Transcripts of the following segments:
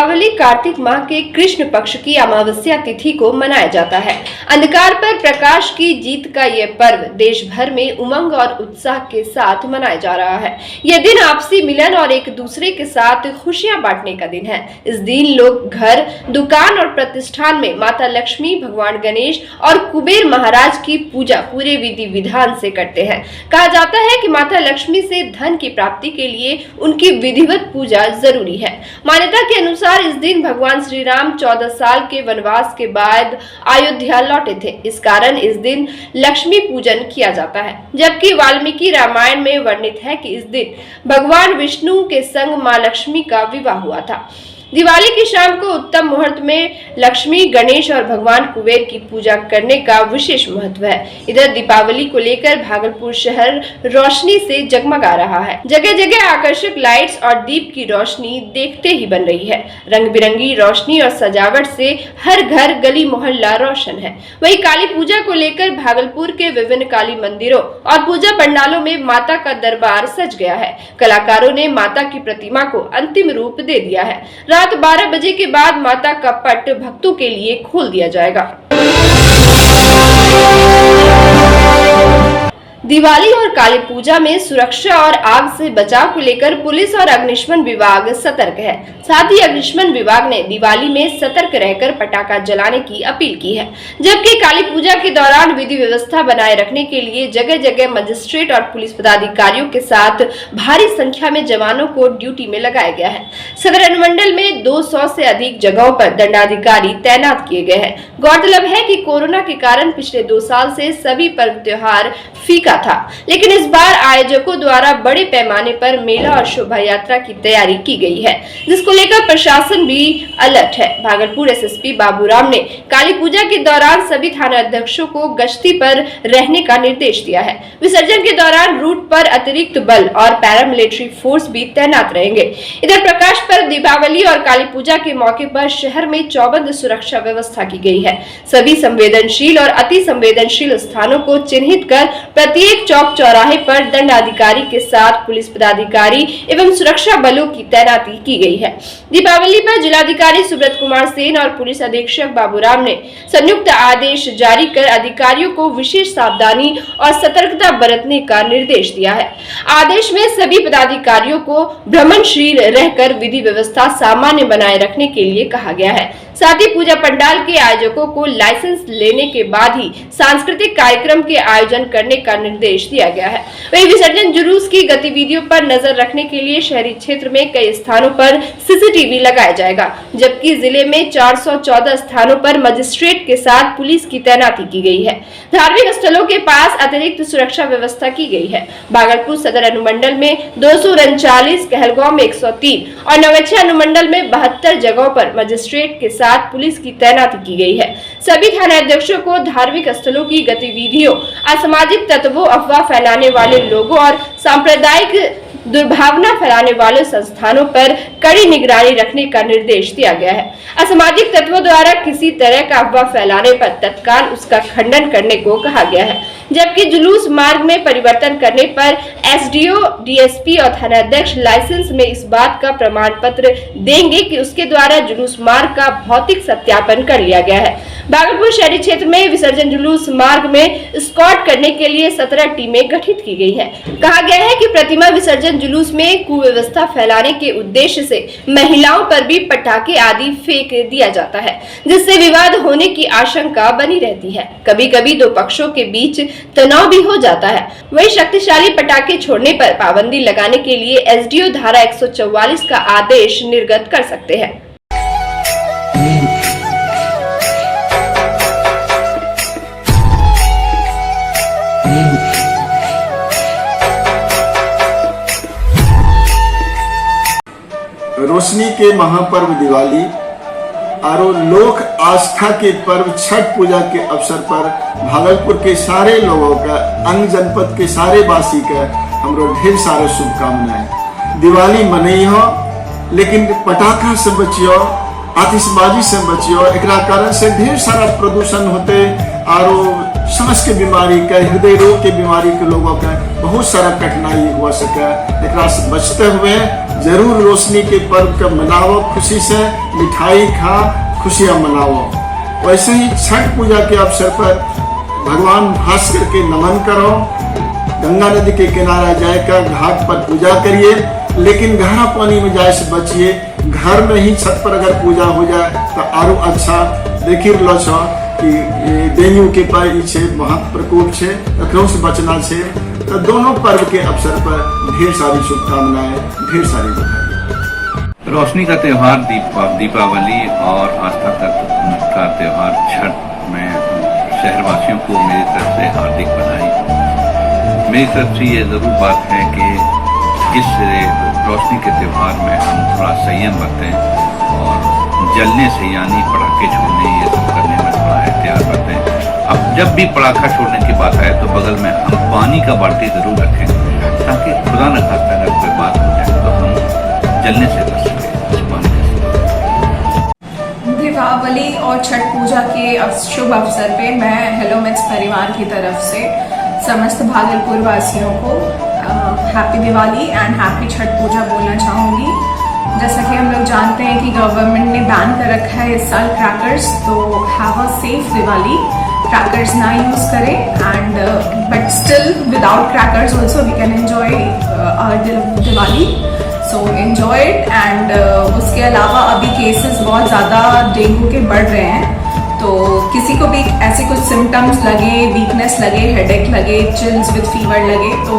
दीपावली कार्तिक माह के कृष्ण पक्ष की अमावस्या तिथि को मनाया जाता है। अंधकार पर प्रकाश की जीत का यह पर्व देश भर में उमंग और उत्साह के साथ मनाया जा रहा है। यह दिन आपसी मिलन और एक दूसरे के साथ खुशियां बांटने का दिन है। इस दिन लोग घर, दुकान और प्रतिष्ठान में माता लक्ष्मी, भगवान गणेश और कुबेर महाराज की पूजा पूरे विधि विधान से करते हैं। कहा जाता है कि माता लक्ष्मी से धन की प्राप्ति के लिए उनकी विधिवत पूजा जरूरी है। मान्यता के अनुसार इस दिन भगवान श्री राम 14 साल के वनवास के बाद अयोध्या लौटे थे। इस कारण इस दिन लक्ष्मी पूजन किया जाता है। जबकि वाल्मीकि रामायण में वर्णित है कि इस दिन भगवान विष्णु के संग मां लक्ष्मी का विवाह हुआ था। दिवाली की शाम को उत्तम मुहूर्त में लक्ष्मी, गणेश और भगवान कुबेर की पूजा करने का विशेष महत्व है। इधर दीपावली को लेकर भागलपुर शहर रोशनी से जगमगा रहा है। जगह जगह आकर्षक लाइट्स और दीप की रोशनी देखते ही बन रही है। रंग बिरंगी रोशनी और सजावट से हर घर, गली मोहल्ला रोशन है। वहीं काली पूजा को लेकर भागलपुर के विभिन्न काली मंदिरों और पूजा पंडालों में माता का दरबार सज गया है। कलाकारों ने माता की प्रतिमा को अंतिम रूप दे दिया है। रात 12 बजे के बाद माता का पट भक्तों के लिए खोल दिया जाएगा। दिवाली और काली पूजा में सुरक्षा और आग से बचाव को लेकर पुलिस और अग्निशमन विभाग सतर्क है। साथ ही अग्निशमन विभाग ने दिवाली में सतर्क रहकर पटाखा जलाने की अपील की है। जबकि काली पूजा के दौरान विधि व्यवस्था बनाए रखने के लिए जगह जगह मजिस्ट्रेट और पुलिस पदाधिकारियों के साथ भारी संख्या में जवानों को ड्यूटी में लगाया गया है। सदर अनुमंडल में 200 से अधिक जगहों पर दंडाधिकारी तैनात किए गए हैं। गौरतलब है कि कोरोना के कारण पिछले 2 साल से सभी पर्व त्योहार फीका था, लेकिन इस बार आयोजकों द्वारा बड़े पैमाने पर मेला और शोभा यात्रा की तैयारी की गई है, जिसको लेकर प्रशासन भी अलर्ट है। भागलपुर एसएसपी बाबूराम ने काली पूजा के दौरान सभी थाना अध्यक्षों को गश्ती पर रहने का निर्देश दिया है। विसर्जन के दौरान रूट पर अतिरिक्त बल और पैरामिलिट्री फोर्स भी तैनात रहेंगे। इधर प्रकाश पर्व दीपावली और काली पूजा के मौके पर शहर में चौबंद सुरक्षा व्यवस्था की गई है। सभी संवेदनशील और अति संवेदनशील स्थानों को चिन्हित कर प्रत्येक चौक चौराहे पर दंडाधिकारी के साथ पुलिस पदाधिकारी एवं सुरक्षा बलों की तैनाती की गई है। दीपावली पर जिलाधिकारी सुब्रत कुमार सेन और पुलिस अधीक्षक बाबूराम ने संयुक्त आदेश जारी कर अधिकारियों को विशेष सावधानी और सतर्कता बरतने का निर्देश दिया है। आदेश में सभी पदाधिकारियों को भ्रमणशील रहकर विधि व्यवस्था सामान्य बनाए रखने के लिए कहा गया है। साथ ही पूजा पंडाल के आयोजकों को लाइसेंस लेने के बाद ही सांस्कृतिक कार्यक्रम के आयोजन करने का निर्देश दिया गया है। वहीं विसर्जन जुलूस की गतिविधियों पर नजर रखने के लिए शहरी क्षेत्र में कई स्थानों पर सीसीटीवी लगाया जाएगा, जबकि जिले में 414 स्थानों पर मजिस्ट्रेट के साथ पुलिस की तैनाती की गई है। धार्मिक स्थलों के पास अतिरिक्त सुरक्षा व्यवस्था की गई है। भागलपुर सदर अनुमंडल में 239, कहलगांव में 103 और नवच्छा अनुमंडल में 72 जगहों पर मजिस्ट्रेट के साथ पुलिस की तैनाती की गई है। सभी थाना अध्यक्षों को धार्मिक स्थलों की गतिविधियों, असामाजिक तत्वों, अफवाह फैलाने वाले लोगों और सांप्रदायिक दुर्भावना फैलाने वाले संस्थानों पर कड़ी निगरानी रखने का निर्देश दिया गया है। असामाजिक तत्वों द्वारा किसी तरह का अफवाह फैलाने पर तत्काल उसका खंडन करने को कहा गया है। जबकि जुलूस मार्ग में परिवर्तन करने पर एसडीओ, डीएसपी और थानाध्यक्ष लाइसेंस में इस बात का प्रमाण पत्र देंगे कि उसके द्वारा जुलूस मार्ग का भौतिक सत्यापन कर लिया गया है। भागलपुर शहरी क्षेत्र में विसर्जन जुलूस मार्ग में स्कॉट करने के लिए 17 टीमें गठित की गई है। कहा गया है कि प्रतिमा विसर्जन जुलूस में कुव्यवस्था फैलाने के उद्देश्य से महिलाओं पर भी पटाखे आदि फेंक दिया जाता है, जिससे विवाद होने की आशंका बनी रहती है। कभी कभी दो पक्षों के बीच तनाव भी हो जाता है। वही शक्तिशाली पटाखे छोड़ने पर पाबंदी लगाने के लिए एसडीओ धारा 144 का आदेश निर्गत कर सकते हैं। रोशनी के महापर्व दिवाली और लोक आस्था के पर्व छठ पूजा के अवसर पर भागलपुर के सारे लोगों का, अन्य जनपद के सारे वासी का हमरो ढेर सारा शुभकामनाएं। दिवाली मनई हो, लेकिन पटाखा से बचियो, आतिशबाजी से बचियो। एक कारण से ढेर सारा प्रदूषण होते और सांस के बीमारी का, हृदय रोग के बीमारी के लोगों का बहुत सारा कठिनाई हो सके। एक से बचते हुए जरूर रोशनी के पर्व का मनाओ, खुशी से मिठाई खा, खुशियां मनाओ। वैसे ही छठ पूजा के अवसर पर भगवान भास्कर के नमन करो, गंगा नदी के किनारा जाकर घाट पर पूजा करिए, लेकिन गहरा पानी में जाए से बचिए। घर में ही छत पर अगर पूजा हो जाए तो आरो अच्छा। देखी रहलो छ कि डेंगू के पाई छे, महा प्रकोप छे, एकरो से बचना छे। तो दोनों पर्व के अवसर पर ढेर सारी शुभकामनाएं, ढेर सारी बधाई। रोशनी का त्यौहार दीपावली और आस्था का त्यौहार छठ में शहरवासियों को मेरी तरफ से हार्दिक बधाई। मेरी तरफ से ये जरूर बात है कि इस रोशनी के त्यौहार में हम थोड़ा संयम बरतें और जलने से यानी पटाखे छोड़ने ये सब करने में थोड़ा एहतियात बरतें। अब जब भी पटाखा छोड़ने की बात आए तो बगल में हम पानी का बाल्टी जरूर रखें, ताकि खुदा न खास्ता अगर कोई बात हो जाए तो हम जलने से बच सकें। दीपावली और छठ पूजा के शुभ अवसर पे मैं हेलो मिट्स परिवार की तरफ से समस्त भागलपुर वासियों को happy Diwali and happy Chhath Puja बोलना चाहूँगी। जैसा कि हम लोग जानते हैं कि गवर्नमेंट ने बैन कर रखा है इस साल क्रैकर्स, तो have a safe Diwali, crackers ना यूज़ करें and but still without crackers also we can enjoy our Diwali, so enjoy it. And उसके अलावा अभी केसेस बहुत ज़्यादा डेंगू के बढ़ रहे हैं, तो किसी को भी ऐसे कुछ सिम्टम्स लगे, वीकनेस लगे, हेडेक लगे, चिल्स विद फीवर लगे, तो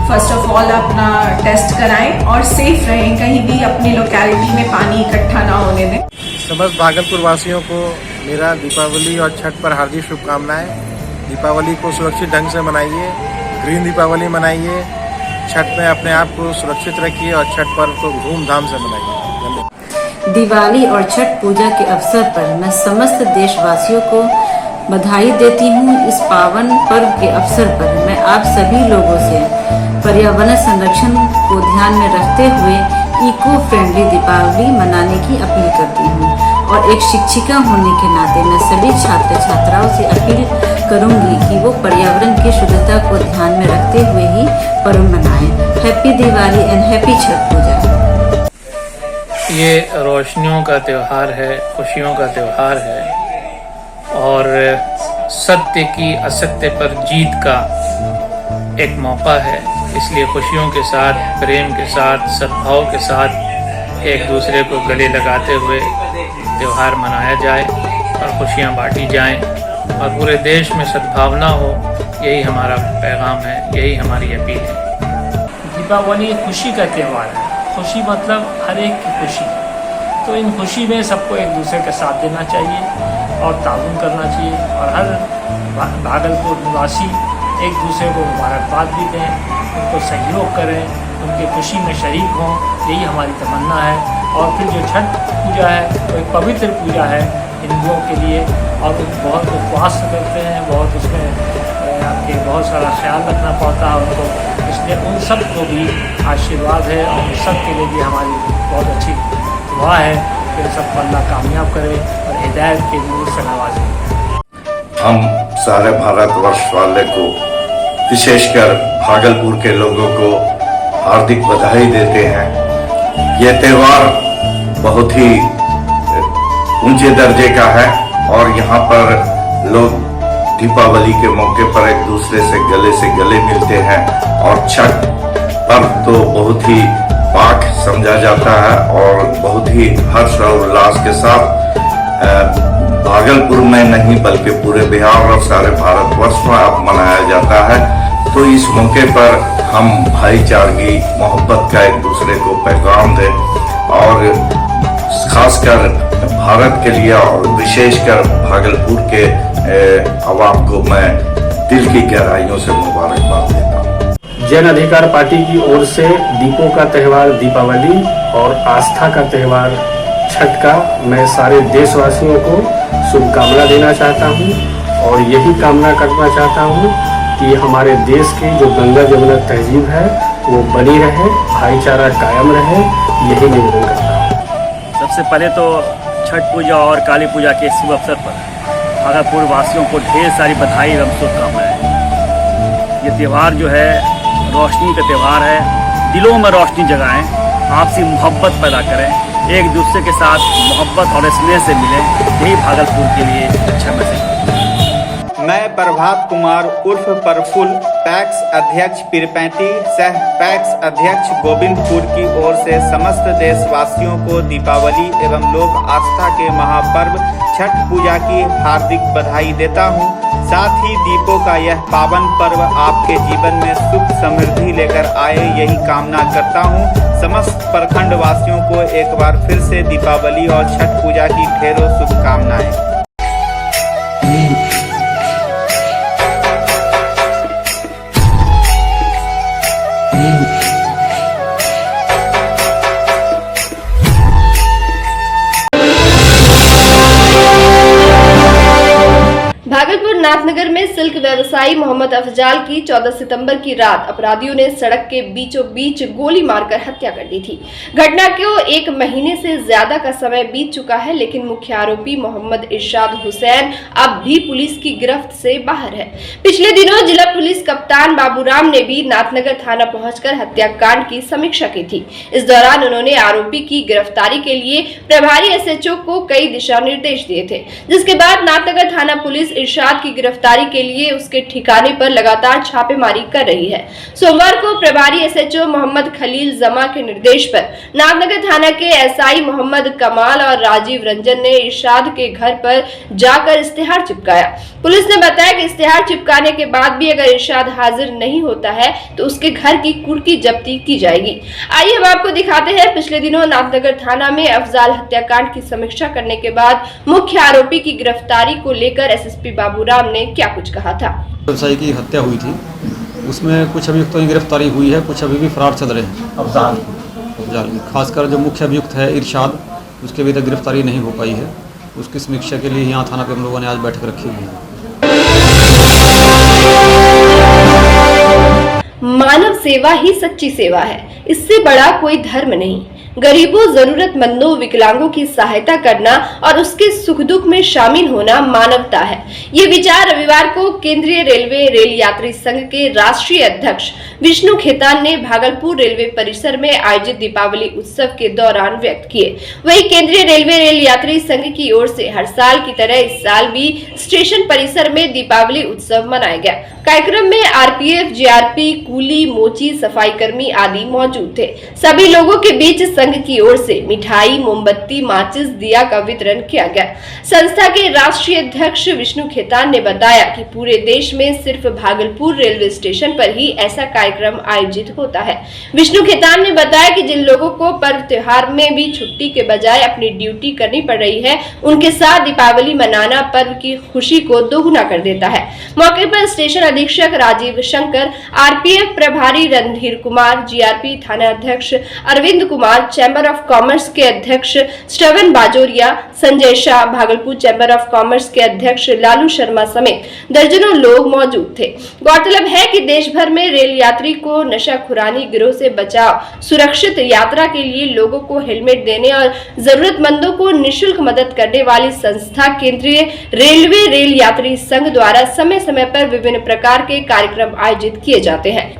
फर्स्ट ऑफ ऑल अपना टेस्ट कराएं और सेफ रहें, कहीं भी अपनी लोकेलिटी में पानी इकट्ठा ना होने दें। समस्त भागलपुर वासियों को मेरा दीपावली और छठ पर हार्दिक शुभकामनाएं। दीपावली को सुरक्षित ढंग से मनाइए, ग्रीन दीपावली मनाइए, छठ में अपने आप को सुरक्षित रखिए और छठ पर्व को धूमधाम से मनाइए। धन्यवाद। दिवाली और छठ पूजा के अवसर पर मैं समस्त देशवासियों को बधाई देती हूँ। इस पावन पर्व के अवसर पर मैं आप सभी लोगों से पर्यावरण संरक्षण को ध्यान में रखते हुए इको फ्रेंडली दीपावली मनाने की अपील करती हूँ। और एक शिक्षिका होने के नाते मैं सभी छात्र छात्राओं से अपील करूँगी कि वो पर्यावरण की शुद्धता को ध्यान में रखते हुए ही पर्व मनाएं। Happy Diwali and happy Chhath Puja. ये रोशनियों का त्यौहार है, खुशियों का त्यौहार है और सत्य की असत्य पर जीत का एक मौका है। इसलिए खुशियों के साथ, प्रेम के साथ, सद्भाव के साथ एक दूसरे को गले लगाते हुए त्यौहार मनाया जाए और खुशियाँ बांटी जाएं और पूरे देश में सद्भावना हो, यही हमारा पैगाम है, यही हमारी अपील है। दीपावली खुशी का त्यौहार है। खुशी मतलब हर एक की खुशी, तो इन खुशी में सबको एक दूसरे का साथ देना चाहिए और ताउन करना चाहिए और हर भागलपुर निवासी एक दूसरे को मुबारकबाद भी दें, उनको सहयोग करें, उनकी खुशी में शरीक हों, यही हमारी तमन्ना है। और फिर जो छठ पूजा है वो एक पवित्र पूजा है हिंदुओं के लिए और वो बहुत उपवास करते हैं, बहुत उसमें आपके बहुत सारा ख्याल रखना पड़ता है उनको, इसलिए उन सब को भी आशीर्वाद है और उन सब के लिए भी हमारी बहुत अच्छी दुआ है कि सबको अल्लाह कामयाब करे और हिदायत के नूर से नवाजे। हम सारे भारतवर्ष वाले को, विशेषकर भागलपुर के लोगों को हार्दिक बधाई देते हैं। ये त्यौहार बहुत ही ऊंचे दर्जे का है और यहाँ पर लोग दीपावली के मौके पर एक दूसरे से गले मिलते हैं और छठ पर्व तो बहुत ही पाक समझा जाता है और बहुत ही हर्ष और उल्लास के साथ भागलपुर में नहीं बल्कि पूरे बिहार और सारे भारतवर्ष में अब मनाया जाता है। तो इस मौके पर हम भाईचारगी, मोहब्बत का एक दूसरे को पैगाम दें और खासकर भारत के लिए और विशेषकर भागलपुर के आवाम को मैं दिल की गहराइयों से मुबारकबाद देता हूँ। जन अधिकार पार्टी की ओर से दीपों का त्यौहार दीपावली और आस्था का त्यौहार छठ का मैं सारे देशवासियों को शुभकामना देना चाहता हूँ और यही कामना करना चाहता हूँ कि हमारे देश की जो गंगा जमुना तहजीब है वो बनी रहे, भाईचारा कायम रहे, यही निवेदन करता हूँ। सबसे पहले तो छठ पूजा और काली पूजा के शुभ अवसर पर भागलपुर वासियों को ढेर सारी बधाई एवं शुभकामनाएं। ये त्यौहार जो है रोशनी का त्यौहार है, दिलों में रोशनी जगाएं आपसी मोहब्बत पैदा करें, एक दूसरे के साथ मोहब्बत और स्नेह से मिलें। यही भागलपुर के लिए अच्छा मैसेज। मैं प्रभात कुमार उर्फ प्रफुल्ल, पैक्स अध्यक्ष पीरपैंती सह पैक्स अध्यक्ष गोविंदपुर की ओर से समस्त देशवासियों को दीपावली एवं लोक आस्था के महापर्व छठ पूजा की हार्दिक बधाई देता हूं। साथ ही दीपों का यह पावन पर्व आपके जीवन में सुख समृद्धि लेकर आए, यही कामना करता हूं। समस्त प्रखंड वासियों को एक बार फिर से दीपावली और छठ पूजा की ढेरों शुभकामनाएं। भागलपुर नाथनगर में सिल्क व्यवसायी मोहम्मद अफजाल की 14 सितंबर की रात अपराधियों ने सड़क के बीचों बीच गोली मारकर हत्या कर दी थी। घटना को 1 महीने से ज्यादा का समय बीत चुका है, लेकिन मुख्य आरोपी मोहम्मद इरशाद हुसैन अब भी पुलिस की गिरफ्त से बाहर है। पिछले दिनों जिला पुलिस कप्तान बाबूराम ने भी नाथनगर थाना पहुंचकर हत्याकांड की समीक्षा की थी। इस दौरान उन्होंने आरोपी की गिरफ्तारी के लिए प्रभारी एसएचओ को कई दिशा निर्देश दिए थे, जिसके बाद नाथनगर थाना पुलिस इरशाद की गिरफ्तारी के लिए उसके ठिकाने पर लगातार छापेमारी कर रही है। सोमवार को प्रभारी एसएचओ मोहम्मद खलील जमा के निर्देश पर नाथनगर थाना के एसआई मोहम्मद कमाल और राजीव रंजन ने इरशाद के घर पर जाकर इश्तेहार चिपकाया। पुलिस ने बताया कि इश्तेहार चिपकाने के बाद भी अगर इरशाद हाजिर नहीं होता है तो उसके घर की कुर्की जब्ती की जाएगी। आइए हम आपको दिखाते हैं पिछले दिनों नाथनगर थाना में अफजाल हत्याकांड की समीक्षा करने के बाद मुख्य आरोपी की गिरफ्तारी को लेकर एसएसपी बाबूराम ने क्या कुछ कहा था। व्यवसायी की हत्या हुई थी, उसमें कुछ अभियुक्तों की गिरफ्तारी हुई है, कुछ अभी भी फरार चल रहे हैं। अफजाल खासकर जो मुख्य अभियुक्त है इरशाद, उसकी अभी तक गिरफ्तारी नहीं हो पाई है। उसकी समीक्षा के लिए यहाँ थाना पे हम लोगों ने आज बैठक रखी हुई है। मानव सेवा ही सच्ची सेवा है, इससे बड़ा कोई धर्म नहीं। गरीबों, जरूरतमंदों, विकलांगों की सहायता करना और उसके सुख दुख में शामिल होना मानवता है। ये विचार रविवार को केंद्रीय रेलवे रेल यात्री संघ के राष्ट्रीय अध्यक्ष विष्णु खेतान ने भागलपुर रेलवे परिसर में आयोजित दीपावली उत्सव के दौरान व्यक्त किए। वहीं केंद्रीय रेलवे रेल यात्री संघ की ओर से हर साल की तरह इस साल भी स्टेशन परिसर में दीपावली उत्सव मनाया गया। कार्यक्रम में आरपीएफ, जीआरपी, कूली, मोची, सफाई कर्मी आदि मौजूद थे। सभी लोगों के बीच संघ की ओर से मिठाई, मोमबत्ती, माचिस, दिया का वितरण किया गया। संस्था के राष्ट्रीय अध्यक्ष विष्णु खेतान ने बताया कि पूरे देश में सिर्फ भागलपुर रेलवे स्टेशन पर ही ऐसा कार्यक्रम आयोजित होता है। विष्णु खेतान ने बताया कि जिन लोगों को पर्व त्योहार में भी छुट्टी के बजाय अपनी ड्यूटी करनी पड़ रही है, उनके साथ दीपावली मनाना पर्व की खुशी को दोगुना कर देता है। मौके पर स्टेशन अधीक्षक राजीव शंकर, आरपीएफ प्रभारी रणधीर कुमार, जीआरपी थाना अध्यक्ष Arvind Kumar, chamber of commerce के अध्यक्ष Shravan Bajoria, Sanjay Shah, Bhagalpur chamber of commerce के अध्यक्ष लालू शर्मा समेत दर्जनों लोग मौजूद थे। गौरतलब है कि देश भर में रेल यात्री को नशाखुरानी गिरोह से बचाव, सुरक्षित यात्रा के लिए लोगों को हेलमेट देने और जरूरतमंदों को निःशुल्क मदद करने वाली संस्था केंद्रीय रेलवे रेल यात्री संघ द्वारा समय समय पर विभिन्न प्रकार के कार्यक्रम आयोजित किए जाते हैं।